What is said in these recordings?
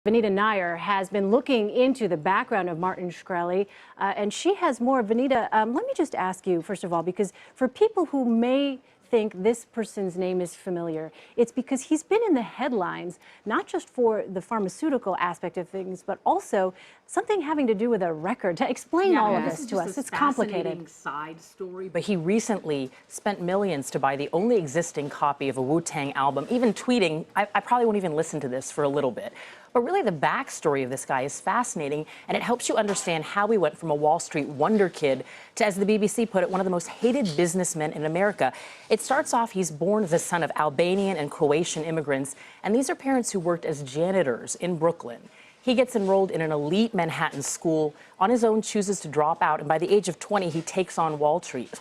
Vinita Nair has been looking into the background of Martin Shkreli, and she has more. Vinita, let me just ask you, first of all, because for people who may think this person's name is familiar, it's because he's been in the headlines, not just for the pharmaceutical aspect of things, but also something having to do with a record. To explain all of this to us, it's complicated. Side story, but he recently spent millions to buy the only existing copy of a Wu-Tang album, even tweeting, I probably won't even listen to this for a little bit. But really the backstory of this guy is fascinating, and it helps you understand how we went from a Wall Street wonder kid to, as the BBC put it, one of the most hated businessmen in America. It starts off, he's born the son of Albanian and Croatian immigrants, and these are parents who worked as janitors in Brooklyn. He gets enrolled in an elite Manhattan school, on his own chooses to drop out, and by the age of 20, he takes on Wall Street.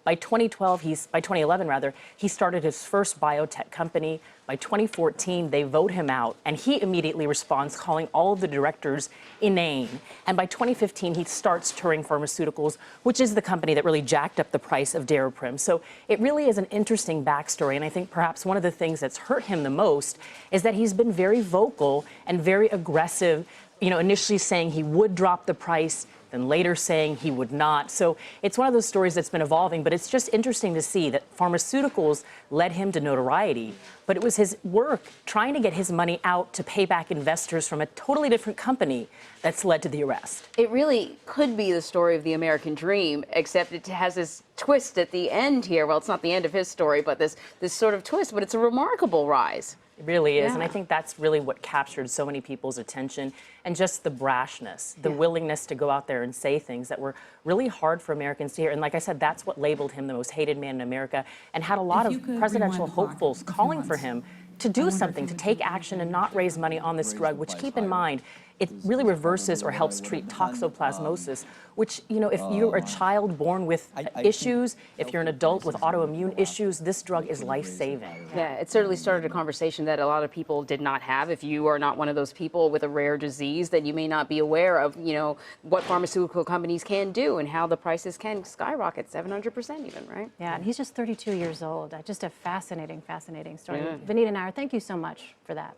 By 2011 rather, he started his first biotech company. By 2014, they vote him out, and he immediately responds, calling all of the directors inane. And by 2015, he starts Turing Pharmaceuticals, which is the company that really jacked up the price of Daraprim. So it really is an interesting backstory, and I think perhaps one of the things that's hurt him the most is that he's been very vocal and very aggressive, initially saying he would drop the price, then later saying he would not. So it's one of those stories that's been evolving, but it's just interesting to see that pharmaceuticals led him to notoriety, but it was his work trying to get his money out to pay back investors from a totally different company that's led to the arrest. It really could be the story of the American dream, except it has this twist at the end here. Well, it's not the end of his story, but this sort of twist, but it's a remarkable rise. It really is, and I think that's really what captured so many people's attention, and just the brashness, the willingness to go out there and say things that were really hard for Americans to hear. And like I said, that's what labeled him the most hated man in America, and had a lot of presidential hopefuls calling for him to do something, to take action and not raise money on this drug, which, keep in mind, it really reverses or helps treat toxoplasmosis, which, if you're a child born with issues, if you're an adult with autoimmune issues, this drug is life-saving. Yeah, it certainly started a conversation that a lot of people did not have. If you are not one of those people with a rare disease, then you may not be aware of, what pharmaceutical companies can do and how the prices can skyrocket 700% even, right? Yeah, and he's just 32 years old. Just a fascinating, fascinating story. Vinita Nair, thank you so much for that.